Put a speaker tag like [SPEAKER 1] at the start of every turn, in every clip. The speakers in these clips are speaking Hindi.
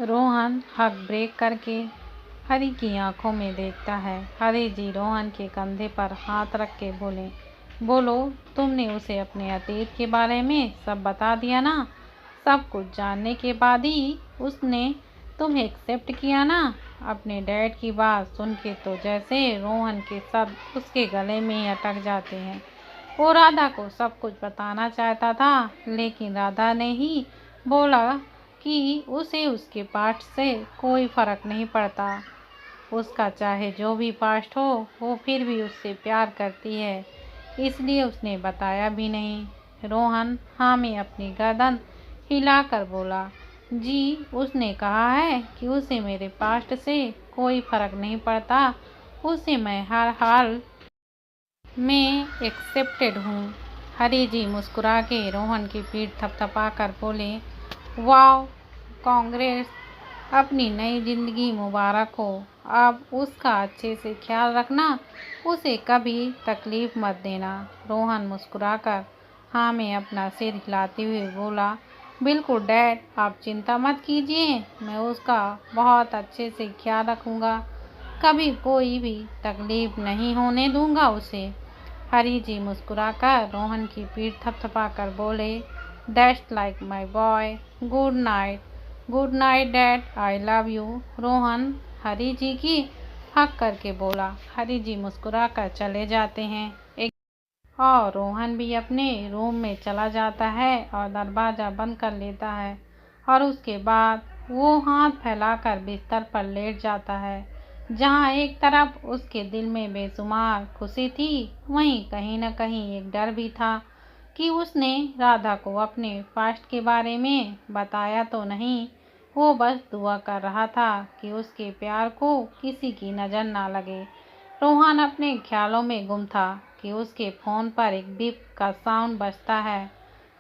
[SPEAKER 1] रोहन हक ब्रेक करके हरी की आंखों में देखता है। हरी जी रोहन के कंधे पर हाथ रख के बोले, बोलो, तुमने उसे अपने अतीत के बारे में सब बता दिया ना? सब कुछ जानने के बाद ही उसने तुम्हें एक्सेप्ट किया ना? अपने डैड की बात सुन के तो जैसे रोहन के शब्द उसके गले में ही अटक जाते हैं। वो राधा को सब कुछ बताना चाहता था, लेकिन राधा ने ही बोला कि उसे उसके पास्ट से कोई फर्क नहीं पड़ता। उसका चाहे जो भी पास्ट हो, वो फिर भी उससे प्यार करती है, इसलिए उसने बताया भी नहीं। रोहन हाँ में अपनी गर्दन हिलाकर बोला, जी, उसने कहा है कि उसे मेरे पास्ट से कोई फर्क नहीं पड़ता, उसे मैं हर हाल में एक्सेप्टेड हूँ। हरी जी मुस्कुरा के रोहन की पीठ थपथपाकर बोले, वाह, कांग्रेस, अपनी नई जिंदगी मुबारक हो। अब उसका अच्छे से ख्याल रखना, उसे कभी तकलीफ मत देना। रोहन मुस्कुराकर हाँ में अपना सिर हिलाते हुए बोला, बिल्कुल डैड, आप चिंता मत कीजिए, मैं उसका बहुत अच्छे से ख्याल रखूँगा, कभी कोई भी तकलीफ नहीं होने दूंगा उसे। हरी जी मुस्कुराकर रोहन की पीठ थपथपाकर बोले, that's like my boy, good night. Good night dad, I love you. Rohan Hari ji की हक करके बोला। हरी जी मुस्कुराकर चले जाते हैं और रोहन भी अपने रूम में चला जाता है और दरवाज़ा बंद कर लेता है। और उसके बाद वो हाथ फैलाकर बिस्तर पर लेट जाता है। जहाँ एक तरफ उसके दिल में बेशुमार खुशी थी, वहीं कहीं न कहीं एक डर भी था कि उसने राधा को अपने पास्ट के बारे में बताया तो नहीं। वो बस दुआ कर रहा था कि उसके प्यार को किसी की नज़र ना लगे। रोहन अपने ख्यालों में गुम था कि उसके फ़ोन पर एक बीप का साउंड बजता है।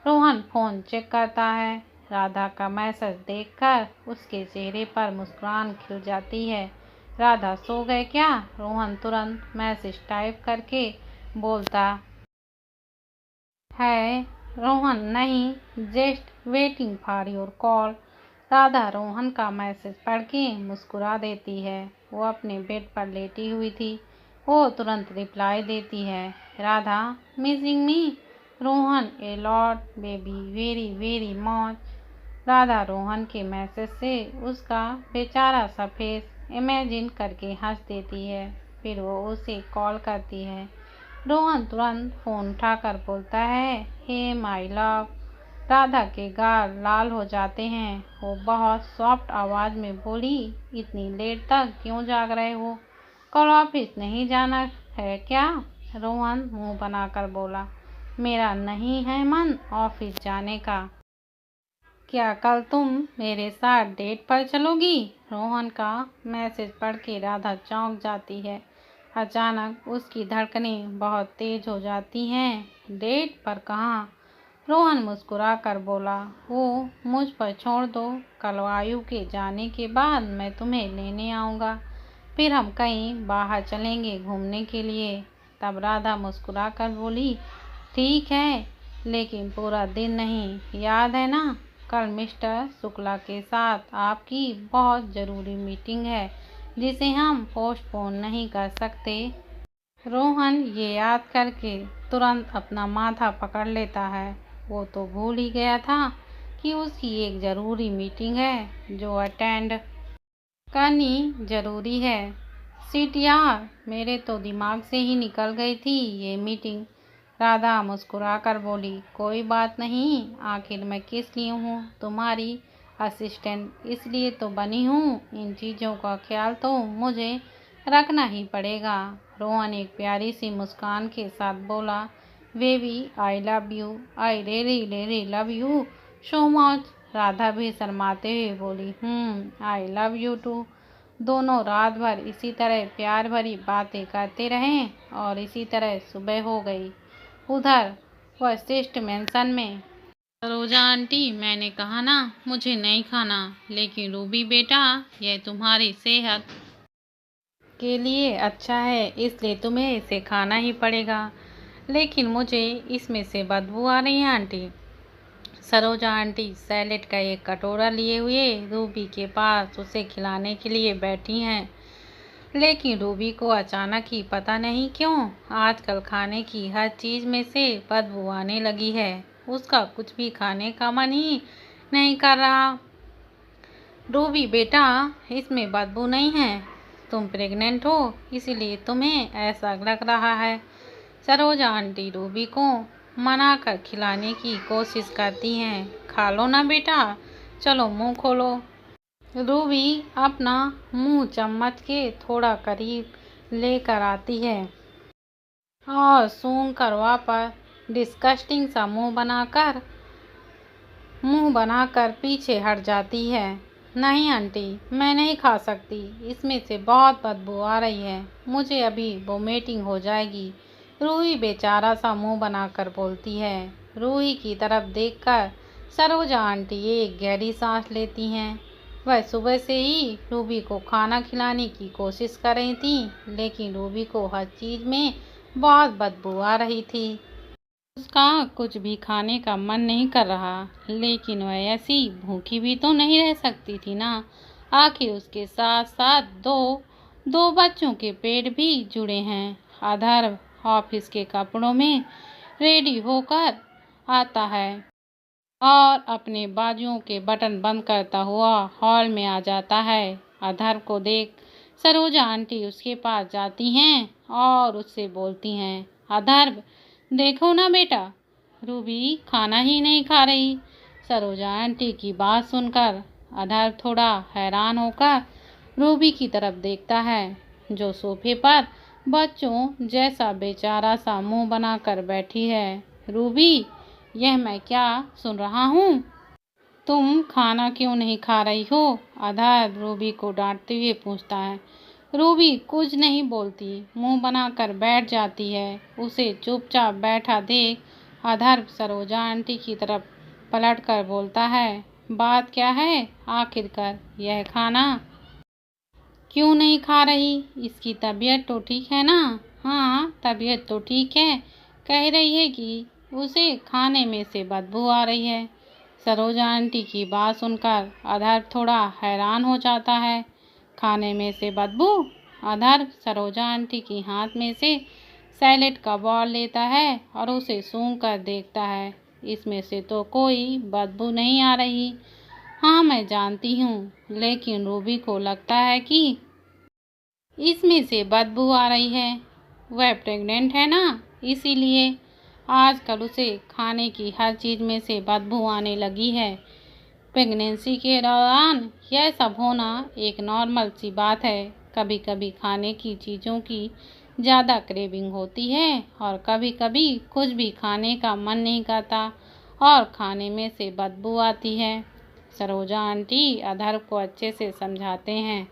[SPEAKER 1] रोहन फ़ोन चेक करता है। राधा का मैसेज देखकर उसके चेहरे पर मुस्कुराहट खिल जाती है। राधा सो गए क्या? रोहन तुरंत मैसेज टाइप करके बोलता है, रोहन नहीं, just waiting for your call. Radha Rohan का मैसेज पढ़ के मुस्कुरा देती है। वो अपने बेड पर लेटी हुई थी। वो तुरंत रिप्लाई देती है, Radha, missing me? Rohan, a lot baby, very very much. Radha Rohan के मैसेज से उसका बेचारा सा फेस इमेजिन करके हंस देती है। फिर वो उसे कॉल करती है। रोहन तुरंत फ़ोन उठाकर बोलता है, हे माय लव। राधा के गाल लाल हो जाते हैं। वो बहुत सॉफ्ट आवाज़ में बोली, इतनी लेट तक क्यों जाग रहे हो? कल ऑफिस नहीं जाना है क्या? रोहन मुंह बनाकर बोला, मेरा नहीं है मन ऑफिस जाने का। क्या कल तुम मेरे साथ डेट पर चलोगी? रोहन का मैसेज पढ़ के राधा चौंक जाती है। अचानक उसकी धड़कनें बहुत तेज हो जाती हैं। डेट पर कहाँ? रोहन मुस्कुरा कर बोला, वो मुझ पर छोड़ दो, कल वायु के जाने के बाद मैं तुम्हें लेने आऊँगा, फिर हम कहीं बाहर चलेंगे घूमने के लिए। तब राधा मुस्कुरा कर बोली, ठीक है, लेकिन पूरा दिन नहीं, याद है ना? कल मिस्टर शुक्ला के साथ आपकी बहुत ज़रूरी मीटिंग है, जिसे हम पोस्टपोन नहीं कर सकते। रोहन ये याद करके तुरंत अपना माथा पकड़ लेता है। वो तो भूल ही गया था कि उसकी एक ज़रूरी मीटिंग है जो अटेंड करनी ज़रूरी है। शिट यार, मेरे तो दिमाग से ही निकल गई थी ये मीटिंग। राधा मुस्कुराकर बोली, कोई बात नहीं, आखिर मैं किस लिए हूँ तुम्हारी असिस्टेंट, इसलिए तो बनी हूँ। इन चीज़ों का ख्याल तो मुझे रखना ही पड़ेगा। रोहन एक प्यारी सी मुस्कान के साथ बोला, baby, I love you, I really really love you so much. Radha भी शर्माते हुए बोली, आई लव यू टू। दोनों रात भर इसी तरह प्यार भरी बातें करते रहें और इसी तरह सुबह हो गई। उधर वशिष्ठ मेंशन में, सरोजा आंटी, मैंने कहा ना मुझे नहीं खाना, लेकिन रूबी बेटा, यह तुम्हारी सेहत के लिए अच्छा है, इसलिए तुम्हें इसे खाना ही पड़ेगा। लेकिन मुझे इसमें से बदबू आ रही है आंटी। सरोजा आंटी सैलेड का एक कटोरा लिए हुए रूबी के पास उसे खिलाने के लिए बैठी हैं। लेकिन रूबी को अचानक ही पता नहीं क्यों आजकल खाने की हर चीज में से बदबू आने लगी है। उसका कुछ भी खाने का मन ही नहीं कर रहा। रूबी बेटा, इसमें बदबू नहीं है, तुम प्रेग्नेंट हो इसलिए तुम्हें ऐसा लग रहा है। सरोजा आंटी रूबी को मना कर खिलाने की कोशिश करती हैं। खा लो ना बेटा, चलो मुंह खोलो। रूबी अपना मुंह चम्मच के थोड़ा करीब लेकर आती है और सूंघ कर वापस डिस्गस्टिंग सा मुंह बनाकर पीछे हट जाती है। नहीं आंटी, मैं नहीं खा सकती, इसमें से बहुत बदबू आ रही है, मुझे अभी वोमिटिंग हो जाएगी। रूही बेचारा सा मुंह बनाकर बोलती है। रूही की तरफ देखकर सरोजा आंटी एक गहरी सांस लेती हैं। वह सुबह से ही रूबी को खाना खिलाने की कोशिश कर रही थी, लेकिन रूबी को हर चीज में बहुत बदबू आ रही थी। उसका कुछ भी खाने का मन नहीं कर रहा, लेकिन वह ऐसी भूखी भी तो नहीं रह सकती थी ना। आखिर उसके साथ साथ दो बच्चों के पेट भी जुड़े हैं। अधर्व ऑफिस के कपड़ों में रेडी होकर आता है और अपने बाजुओं के बटन बंद करता हुआ हॉल में आ जाता है। अधर्व को देख सरोजा आंटी उसके पास जाती हैं और उससे बोलती हैं, अधर्व देखो ना बेटा, रूबी खाना ही नहीं खा रही। सरोजा आंटी की बात सुनकर अधर्व थोड़ा हैरान होकर रूबी की तरफ देखता है, जो सोफे पर बच्चों जैसा बेचारा सा मुंह बनाकर बैठी है। रूबी, यह मैं क्या सुन रहा हूँ? तुम खाना क्यों नहीं खा रही हो? अधर्व रूबी को डांटते हुए पूछता है। रूबी कुछ नहीं बोलती, मुंह बनाकर बैठ जाती है। उसे चुपचाप बैठा देख अधर्व सरोजा आंटी की तरफ पलट कर बोलता है, बात क्या है आखिरकार? यह खाना क्यों नहीं खा रही? इसकी तबीयत तो ठीक है ना? हाँ, तबीयत तो ठीक है, कह रही है कि उसे खाने में से बदबू आ रही है। सरोजा आंटी की बात सुनकर अधर्व थोड़ा हैरान हो जाता है। खाने में से बदबू? अधर्व सरोजा आंटी की हाथ में से सैलेड का बॉल लेता है और उसे सूंघ कर देखता है। इसमें से तो कोई बदबू नहीं आ रही। हाँ, मैं जानती हूँ, लेकिन रूबी को लगता है कि इसमें से बदबू आ रही है। वह प्रेग्नेंट है ना, इसीलिए आजकल उसे खाने की हर चीज में से बदबू आने लगी है। प्रेगनेंसी के दौरान यह सब होना एक नॉर्मल सी बात है। कभी कभी खाने की चीज़ों की ज़्यादा क्रेविंग होती है और कभी कभी कुछ भी खाने का मन नहीं करता और खाने में से बदबू आती है। सरोजा आंटी अधर्व को अच्छे से समझाते हैं।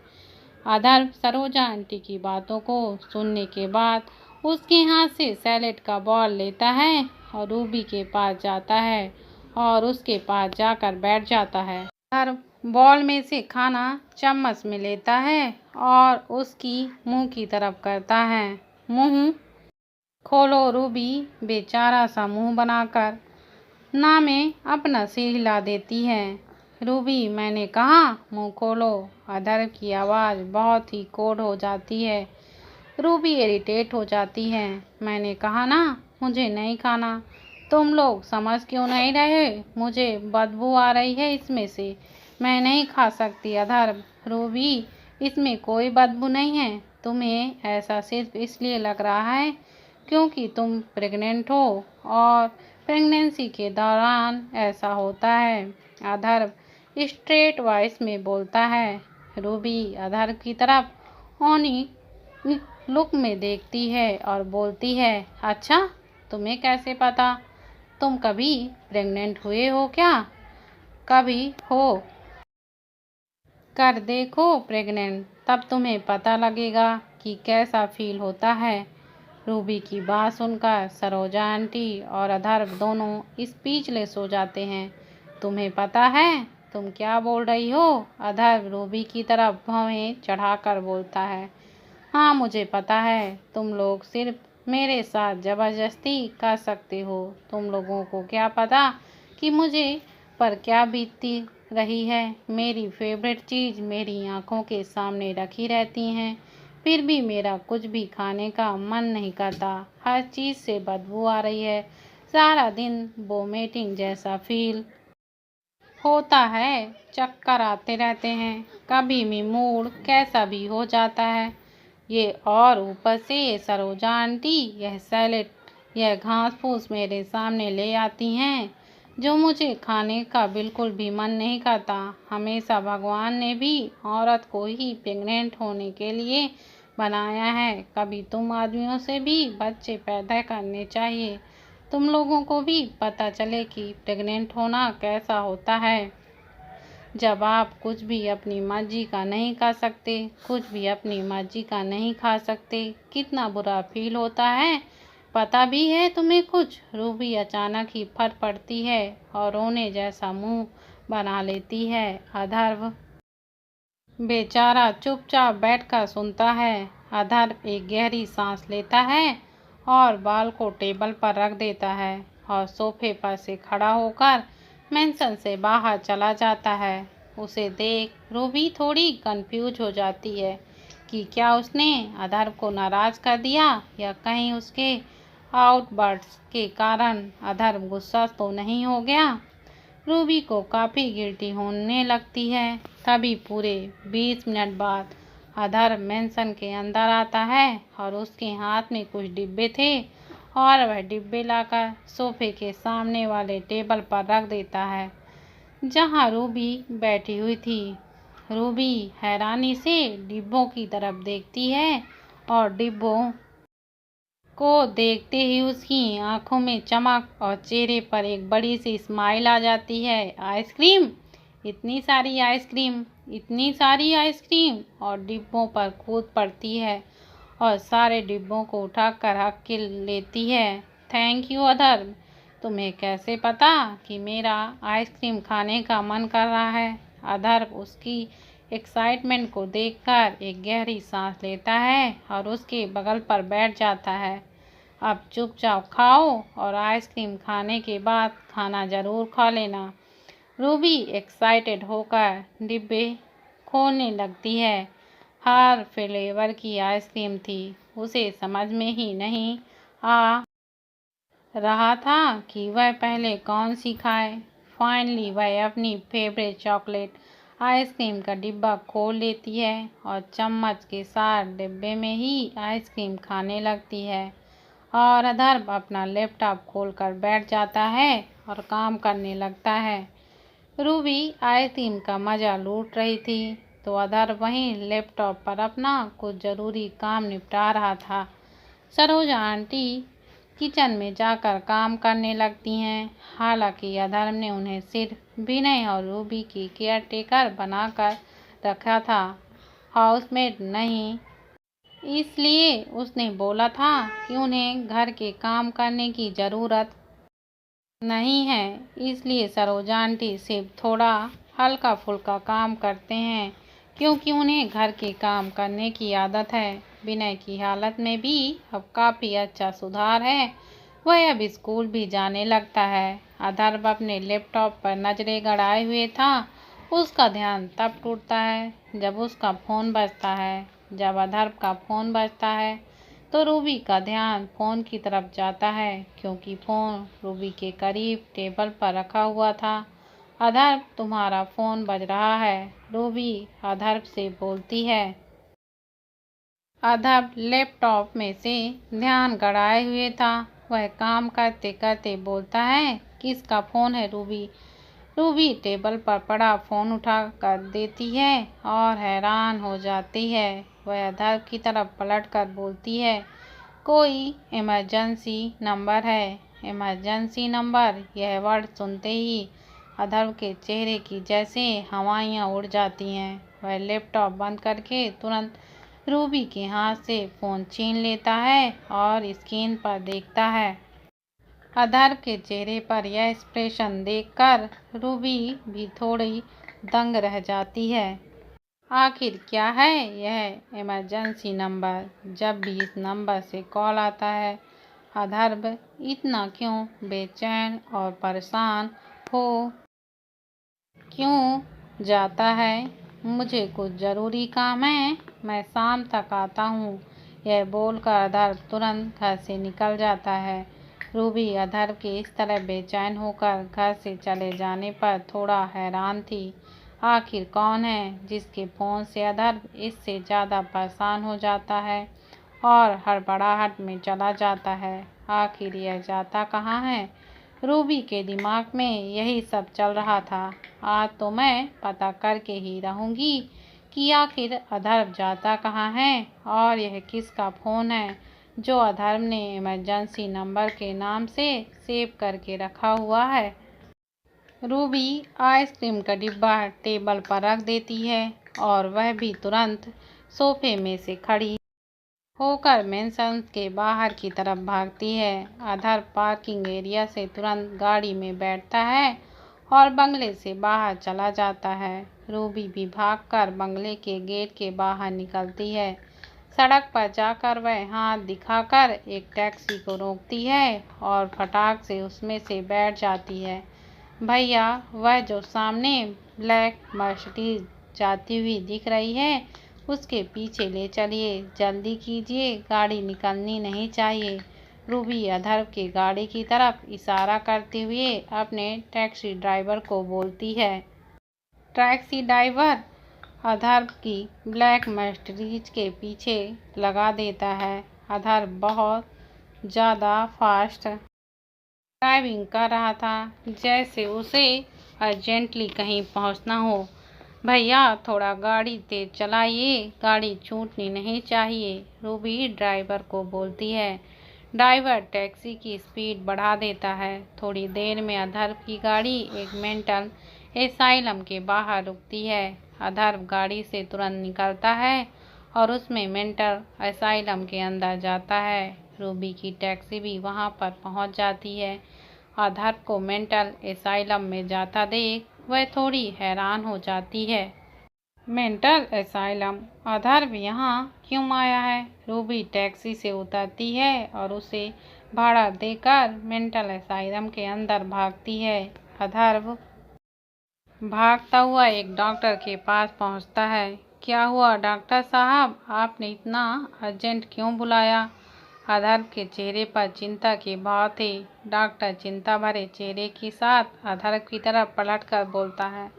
[SPEAKER 1] अधर्व सरोजा आंटी की बातों को सुनने के बाद उसके हाथ से सैलेड का बॉल लेता है और रूबी के पास जाता है और उसके पास जाकर बैठ जाता है। अधर्व बॉल में से खाना चम्मच में लेता है और उसकी मुंह की तरफ करता है। मुंह खोलो रूबी बेचारा सा मुंह बनाकर ना में अपना सिर हिला देती है। रूबी, मैंने कहा मुंह खोलो। अधर्व की आवाज़ बहुत ही कोड हो जाती है। रूबी इरिटेट हो जाती है। मैंने कहा ना मुझे नहीं खाना, तुम लोग समझ क्यों नहीं रहे? मुझे बदबू आ रही है इसमें से, मैं नहीं खा सकती। अधर्व, रूबी इसमें कोई बदबू नहीं है, तुम्हें ऐसा सिर्फ इसलिए लग रहा है क्योंकि तुम प्रेग्नेंट हो और प्रेगनेंसी के दौरान ऐसा होता है। अधर्व स्ट्रेट वॉइस में बोलता है। रूबी अधर्व की तरफ ओनी लुक में देखती है और बोलती है, अच्छा तुम्हें कैसे पता? तुम कभी प्रेग्नेंट हुए हो क्या? कभी हो कर देखो प्रेग्नेंट, तब तुम्हें पता लगेगा कि कैसा फील होता है। रूबी की बात सुनकर सरोजा आंटी और अधर्व दोनों स्पीचलेस हो जाते हैं। तुम्हें पता है तुम क्या बोल रही हो? अधर्व रूबी की तरफ भौहें चढ़ाकर बोलता है। हाँ, मुझे पता है, तुम लोग सिर्फ मेरे साथ ज़बरदस्ती कर सकते हो। तुम लोगों को क्या पता कि मुझे पर क्या बीतती रही है। मेरी फेवरेट चीज़ मेरी आंखों के सामने रखी रहती हैं, फिर भी मेरा कुछ भी खाने का मन नहीं करता। हर चीज़ से बदबू आ रही है। सारा दिन वोमिटिंग जैसा फील होता है, चक्कर आते रहते हैं, कभी भी मूड कैसा भी हो जाता है। ये और ऊपर से ये सरोजा आंटी यह सैलेड, यह घास फूस मेरे सामने ले आती हैं, जो मुझे खाने का बिल्कुल भी मन नहीं करता। हमेशा भगवान ने भी औरत को ही प्रेग्नेंट होने के लिए बनाया है। कभी तुम आदमियों से भी बच्चे पैदा करने चाहिए, तुम लोगों को भी पता चले कि प्रेग्नेंट होना कैसा होता है। जब आप कुछ भी अपनी मर्जी का नहीं कर सकते, कुछ भी अपनी मर्जी का नहीं खा सकते, कितना बुरा फील होता है। पता भी है तुम्हें कुछ। रूबी अचानक ही फट पड़ती है और रोने जैसा मुंह बना लेती है। अधर्व बेचारा चुपचाप बैठकर सुनता है। अधर्व एक गहरी सांस लेता है और बाल को टेबल पर रख देता है और सोफे पर से खड़ा होकर मेंशन से बाहर चला जाता है। उसे देख रूबी थोड़ी कंफ्यूज हो जाती है कि क्या उसने अधर्व को नाराज कर दिया या कहीं उसके आउटबर्ट्स के कारण अधर्व गुस्सा तो नहीं हो गया। रूबी को काफ़ी गिल्टी होने लगती है। तभी पूरे 20 मिनट बाद अधर्व मेंशन के अंदर आता है और उसके हाथ में कुछ डिब्बे थे और वह डिब्बे लाकर सोफे के सामने वाले टेबल पर रख देता है, जहां रूबी बैठी हुई थी। रूबी हैरानी से डिब्बों की तरफ देखती है और डिब्बों को देखते ही उसकी आंखों में चमक और चेहरे पर एक बड़ी सी स्माइल आ जाती है। आइसक्रीम, इतनी सारी आइसक्रीम, इतनी सारी आइसक्रीम, और डिब्बों पर कूद पड़ती है और सारे डिब्बों को उठाकर हक के लेती है। थैंक यू अधर्व, तुम्हें कैसे पता कि मेरा आइसक्रीम खाने का मन कर रहा है। अधर्व उसकी एक्साइटमेंट को देखकर एक गहरी सांस लेता है और उसके बगल पर बैठ जाता है। अब चुपचाप खाओ और आइसक्रीम खाने के बाद खाना ज़रूर खा लेना। रूबी एक्साइटेड होकर डिब्बे खोलने लगती है। हर फ्लेवर की आइसक्रीम थी। उसे समझ में ही नहीं आ रहा था कि वह पहले कौन सी खाए। फाइनली वह अपनी फेवरेट चॉकलेट आइसक्रीम का डिब्बा खोल लेती है और चम्मच के साथ डिब्बे में ही आइसक्रीम खाने लगती है। और अधर्व अपना लैपटॉप खोलकर बैठ जाता है और काम करने लगता है। रूबी आइसक्रीम का मज़ा लूट रही थी तो अधर्व वहीं लैपटॉप पर अपना कुछ ज़रूरी काम निपटा रहा था। सरोजा आंटी किचन में जाकर काम करने लगती हैं। हालांकि अधर्व ने उन्हें सिर्फ विनय और रूबी की केयर टेकर बनाकर रखा था, हाउसमेट नहीं। इसलिए उसने बोला था कि उन्हें घर के काम करने की ज़रूरत नहीं है। इसलिए सरोजा आंटी सिर्फ थोड़ा हल्का फुल्का काम करते हैं, क्योंकि उन्हें घर के काम करने की आदत है। विनय की हालत में भी अब काफ़ी अच्छा सुधार है। वह अब स्कूल भी जाने लगता है। अधर्व अपने लैपटॉप पर नजरें गड़ाए हुए था। उसका ध्यान तब टूटता है जब उसका फ़ोन बजता है। जब अधर्व का फ़ोन बजता है तो रूबी का ध्यान फ़ोन की तरफ जाता है, क्योंकि फ़ोन रूबी के करीब टेबल पर रखा हुआ था। अधर्व, तुम्हारा फ़ोन बज रहा है, रूबी अधर्व से बोलती है। अधर्व लैपटॉप में से ध्यान गड़ाए हुए था। वह काम करते करते बोलता है, किसका फ़ोन है रूबी? रूबी टेबल पर पड़ा फ़ोन उठा कर देती है और हैरान हो जाती है। वह अधर्व की तरफ पलट कर बोलती है, कोई इमरजेंसी नंबर है। इमरजेंसी नंबर, यह वर्ड सुनते ही अधर्व के चेहरे की जैसे हवाइयाँ उड़ जाती हैं। वह लैपटॉप बंद करके तुरंत रूबी के हाथ से फ़ोन छीन लेता है और स्क्रीन पर देखता है। अधर्व के चेहरे पर यह एक्सप्रेशन देखकर रूबी भी थोड़ी दंग रह जाती है। आखिर क्या है यह इमरजेंसी नंबर? जब भी इस नंबर से कॉल आता है, अधर्व इतना क्यों बेचैन और परेशान हो क्यों जाता है? मुझे कुछ ज़रूरी काम है, मैं शाम तक आता हूँ। यह बोलकर अधर तुरंत घर से निकल जाता है। रूबी अधर के इस तरह बेचैन होकर घर से चले जाने पर थोड़ा हैरान थी। आखिर कौन है जिसके फ़ोन से अधर इससे ज़्यादा परेशान हो जाता है और हड़बड़ाहट में चला जाता है? आखिर यह जाता कहाँ है? रूबी के दिमाग में यही सब चल रहा था। आज तो मैं पता करके ही रहूँगी कि आखिर अधर्व जाता कहाँ है और यह किसका फ़ोन है जो अधर्व ने इमरजेंसी नंबर के नाम से सेव करके रखा हुआ है। रूबी आइसक्रीम का डिब्बा टेबल पर रख देती है और वह भी तुरंत सोफे में से खड़ी होकर मेंशन के बाहर की तरफ भागती है। अधर पार्किंग एरिया से तुरंत गाड़ी में बैठता है और बंगले से बाहर चला जाता है। रूबी भी भागकर बंगले के गेट के बाहर निकलती है। सड़क पर जाकर वह हाथ दिखाकर एक टैक्सी को रोकती है और फटाक से उसमें से बैठ जाती है। भैया, वह जो सामने ब्लैक मर्सिडीज जाती हुई दिख रही है उसके पीछे ले चलिए, जल्दी कीजिए, गाड़ी निकलनी नहीं चाहिए। रूबी अधर्व के गाड़ी की तरफ इशारा करते हुए अपने टैक्सी ड्राइवर को बोलती है। टैक्सी ड्राइवर अधर्व की ब्लैक मर्सिडीज के पीछे लगा देता है। अधर्व बहुत ज़्यादा फास्ट ड्राइविंग कर रहा था, जैसे उसे अर्जेंटली कहीं पहुंचना हो। भैया, थोड़ा गाड़ी तेज चलाइए, गाड़ी छूटनी नहीं चाहिए, रूबी ड्राइवर को बोलती है। ड्राइवर टैक्सी की स्पीड बढ़ा देता है। थोड़ी देर में अधर्व की गाड़ी एक मेंटल एसाइलम के बाहर रुकती है। अधर्व गाड़ी से तुरंत निकलता है और उसमें मेंटल एसाइलम के अंदर जाता है। रूबी की टैक्सी भी वहां पर पहुंच जाती है। अधर्व को मेंटल एसाइलम में जाता देख वह थोड़ी हैरान हो जाती है। Mental asylum? अधर्व यहाँ क्यों आया है? रूबी टैक्सी से उतरती है और उसे भाड़ा देकर मेंटल एसाइलम के अंदर भागती है। अधर्व भागता हुआ एक डॉक्टर के पास पहुंचता है। क्या हुआ डॉक्टर साहब, आपने इतना अर्जेंट क्यों बुलाया? अधर्व के चेहरे पर चिंता के भाव थे। डॉक्टर चिंता भरे चेहरे के साथ अधर्व की तरफ पलटकर बोलता है,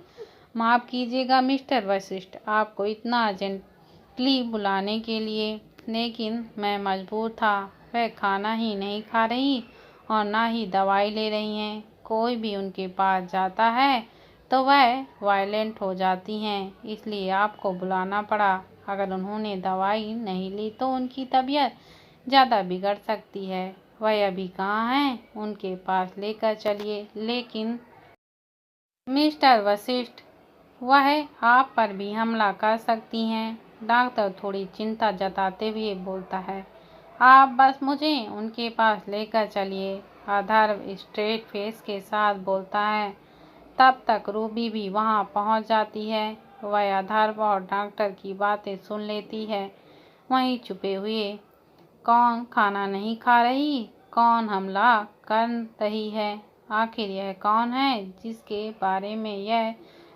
[SPEAKER 1] माफ़ कीजिएगा मिस्टर वशिष्ठ, आपको इतना अर्जेंटली बुलाने के लिए, लेकिन मैं मजबूर था। वह खाना ही नहीं खा रही और ना ही दवाई ले रही हैं। कोई भी उनके पास जाता है तो वह वायलेंट हो जाती हैं, इसलिए आपको बुलाना पड़ा। अगर उन्होंने दवाई नहीं ली तो उनकी तबीयत ज़्यादा बिगड़ सकती है। वह अभी कहाँ हैं? उनके पास लेकर चलिए। लेकिन मिस्टर वशिष्ठ, वह आप पर भी हमला कर सकती हैं। डॉक्टर थोड़ी चिंता जताते हुए बोलता है, आप बस मुझे उनके पास लेकर चलिए। अधर्व स्ट्रेट फेस के साथ बोलता है। तब तक रूबी भी वहां पहुंच जाती है। वह अधर्व और डॉक्टर की बातें सुन लेती है। वहीं छुपे हुए, कौन खाना नहीं खा रही, कौन हमला कर रही है, आखिर यह कौन है जिसके बारे में यह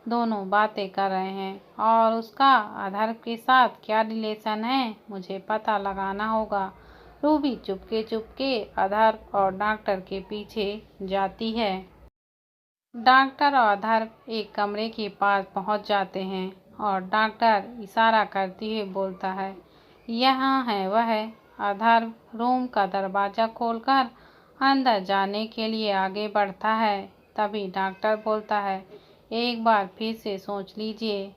[SPEAKER 1] दोनों बातें कर रहे हैं और उसका अधर्व के साथ क्या रिलेशन है, मुझे पता लगाना होगा। रूबी चुपके चुपके अधर्व और डॉक्टर के पीछे जाती है। डॉक्टर और अधर्व एक कमरे के पास पहुंच जाते हैं और डॉक्टर इशारा करते हुए बोलता है, यहाँ है वह। अधर्व रूम का दरवाज़ा खोलकर अंदर जाने के लिए आगे बढ़ता है। तभी डॉक्टर बोलता है, एक बार फिर से सोच लीजिए,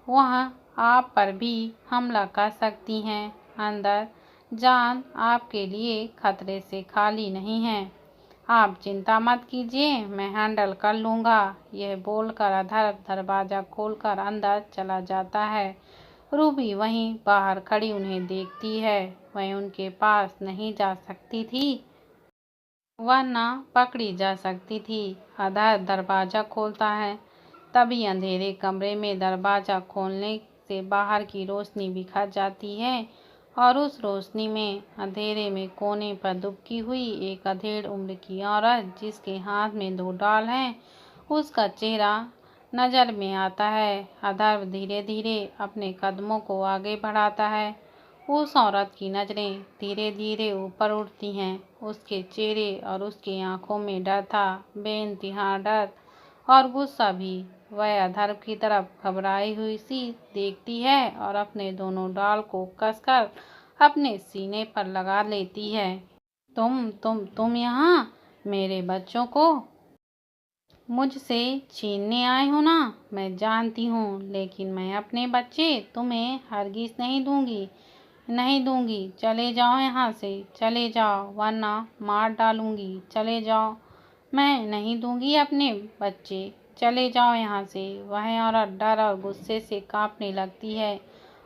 [SPEAKER 1] वह आप पर भी हमला कर सकती हैं। अंदर जान आपके लिए खतरे से खाली नहीं है। आप चिंता मत कीजिए, मैं हैंडल कर लूँगा। यह बोलकर अधर्व दरवाज़ा खोलकर अंदर चला जाता है। रूबी वहीं बाहर खड़ी उन्हें देखती है। वह उनके पास नहीं जा सकती थी, वरना पकड़ी जा सकती थी। अधर्व दरवाज़ा खोलता है। तभी अंधेरे कमरे में दरवाज़ा खोलने से बाहर की रोशनी बिखर जाती है और उस रोशनी में अंधेरे में कोने पर दुबकी हुई एक अधेड़ उम्र की औरत, जिसके हाथ में 2 डॉल हैं, उसका चेहरा नज़र में आता है। अधर्व धीरे धीरे अपने कदमों को आगे बढ़ाता है। उस औरत की नज़रें धीरे धीरे ऊपर उठती हैं। उसके चेहरे और उसकी आंखों में डर था, बेइंतहा डर और गुस्सा भी। वह अधर्व की तरफ घबराई हुई सी देखती है और अपने दोनों डाल को कसकर अपने सीने पर लगा लेती है। तुम यहाँ मेरे बच्चों को मुझसे छीनने आए हो ना? मैं जानती हूँ, लेकिन मैं अपने बच्चे तुम्हें हरगिज़ नहीं दूंगी। चले जाओ यहाँ से, चले जाओ, वरना मार डालूंगी। चले जाओ, मैं नहीं दूंगी अपने बच्चे। चले जाओ यहाँ से। वह औरत डर और गुस्से से कांपने लगती है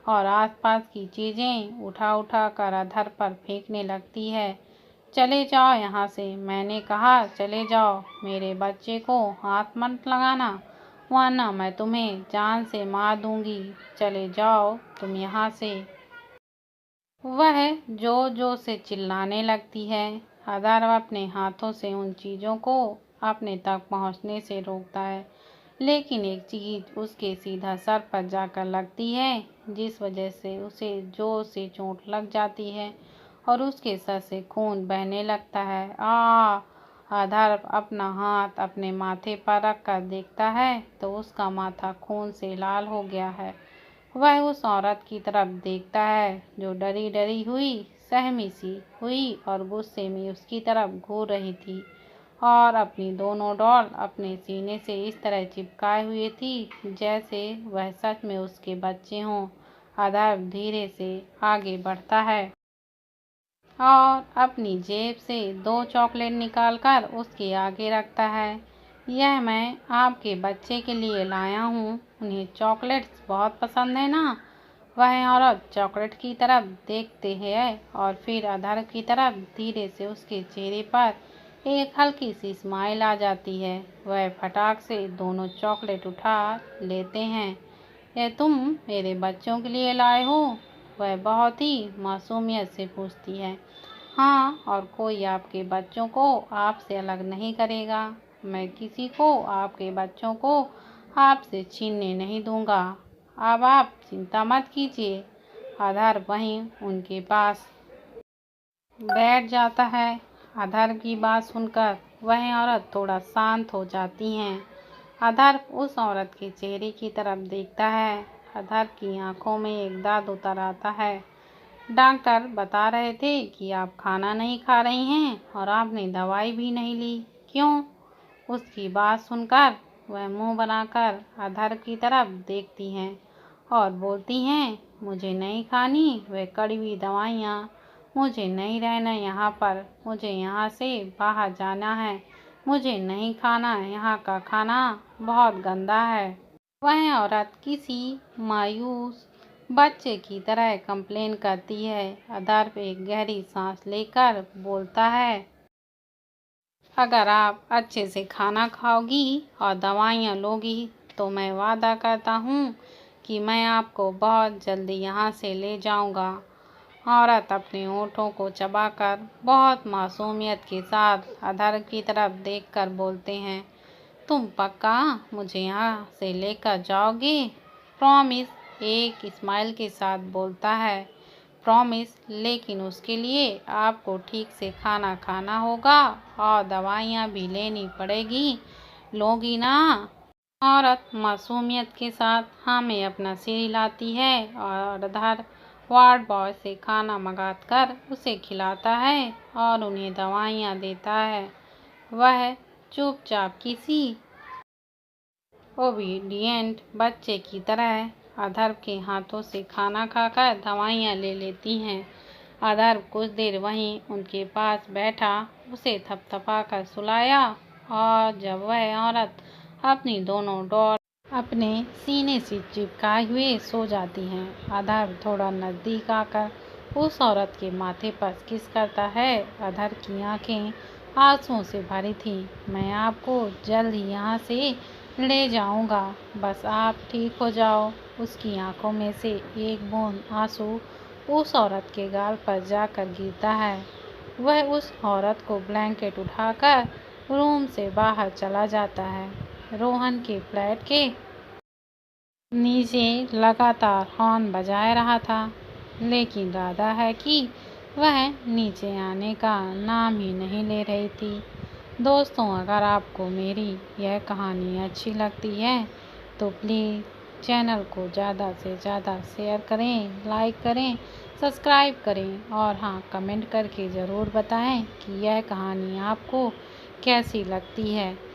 [SPEAKER 1] और आसपास की चीज़ें उठा कर अधर पर फेंकने लगती है। चले जाओ यहाँ से, मैंने कहा चले जाओ। मेरे बच्चे को हाथ मत लगाना, वरना मैं तुम्हें जान से मार दूंगी। चले जाओ तुम यहाँ से। वह जोर से चिल्लाने लगती है। अधर्व अपने हाथों से उन चीज़ों को अपने तक पहुँचने से रोकता है, लेकिन एक चीज़ उसके सीधा सर पर जाकर लगती है, जिस वजह से उसे जोर से चोट लग जाती है और उसके सर से खून बहने लगता है। अधर्व अपना हाथ अपने माथे पर रख कर देखता है तो उसका माथा खून से लाल हो गया है। वह उस औरत की तरफ देखता है जो डरी डरी हुई, सहमी सी हुई और गुस्से में उसकी तरफ घूर रही थी और अपनी दोनों डॉल अपने सीने से इस तरह चिपकाए हुए थी जैसे वह सच में उसके बच्चे हों। अधर्व धीरे से आगे बढ़ता है और अपनी जेब से 2 चॉकलेट निकालकर उसके आगे रखता है। यह मैं आपके बच्चे के लिए लाया हूँ, उन्हें चॉकलेट्स बहुत पसंद है ना? वह औरत चॉकलेट की तरफ देखते है और फिर अधर्व की तरफ। धीरे से उसके चेहरे पर एक हल्की सी स्माइल आ जाती है। वह फटाक से दोनों चॉकलेट उठा लेते हैं। यह तुम मेरे बच्चों के लिए लाए हो? वह बहुत ही मासूमियत से पूछती है। हाँ, और कोई आपके बच्चों को आपसे अलग नहीं करेगा। मैं किसी को आपके बच्चों को आपसे छीनने नहीं दूंगा। अब आप चिंता मत कीजिए। अधर्व वहीं उनके पास बैठ जाता है। अधर्व की बात सुनकर वह औरत थोड़ा शांत हो जाती हैं। अधर्व उस औरत के चेहरे की तरफ देखता है। अधर्व की आंखों में एक दाग उतर आता है। डॉक्टर बता रहे थे कि आप खाना नहीं खा रही हैं और आपने दवाई भी नहीं ली, क्यों? उसकी बात सुनकर वह मुंह बनाकर अधर्व की तरफ देखती हैं और बोलती हैं, मुझे नहीं खानी वह कड़वी दवाइयाँ। मुझे नहीं रहना यहाँ पर। मुझे यहाँ से बाहर जाना है। मुझे नहीं खाना, यहाँ का खाना बहुत गंदा है। वह औरत किसी मायूस बच्चे की तरह कंप्लेन करती है। अधर्व एक गहरी सांस लेकर बोलता है, अगर आप अच्छे से खाना खाओगी और दवाइयाँ लोगी तो मैं वादा करता हूँ कि मैं आपको बहुत जल्दी यहाँ से ले जाऊँगा। औरत अपने होठों को चबाकर बहुत मासूमियत के साथ अधर्व की तरफ देखकर बोलते हैं, तुम पक्का मुझे यहाँ से लेकर जाओगे? प्रॉमिस? एक स्माइल के साथ बोलता है, प्रॉमिस, लेकिन उसके लिए आपको ठीक से खाना खाना होगा और दवाइयाँ भी लेनी पड़ेगी। लोगी ना? औरत मासूमियत के साथ हाँ में अपना सिर हिलाती है और अधर वार्ड बॉय से खाना मंगाकर उसे खिलाता है और उन्हें दवाइयाँ देता है। वह चुपचाप किसी ओबीडिएंट बच्चे की तरह अधर्व के हाथों से खाना खाकर दवाइयाँ ले लेती हैं। अधर्व कुछ देर वहीं उनके पास बैठा उसे थपथपाकर सुलाया और जब वह औरत अपनी दोनों डॉल अपने सीने से चिपकाए हुए सो जाती हैं, अधर्व थोड़ा नज़दीक आकर उस औरत के माथे पर किस करता है। अधर्व की आंखें आंसुओं से भरी थीं। मैं आपको जल्द ही यहाँ से ले जाऊंगा, बस आप ठीक हो जाओ। उसकी आंखों में से एक बूंद आंसू उस औरत के गाल पर जाकर गिरता है। वह उस औरत को ब्लैंकेट उठाकर रूम से बाहर चला जाता है। रोहन के फ्लैट के नीचे लगातार हॉर्न बजाए रहा था, लेकिन राधा है कि वह नीचे आने का नाम ही नहीं ले रही थी। दोस्तों, अगर आपको मेरी यह कहानी अच्छी लगती है तो प्लीज़ चैनल को ज़्यादा से ज़्यादा शेयर करें, लाइक करें, सब्सक्राइब करें और हाँ, कमेंट करके ज़रूर बताएं कि यह कहानी आपको कैसी लगती है।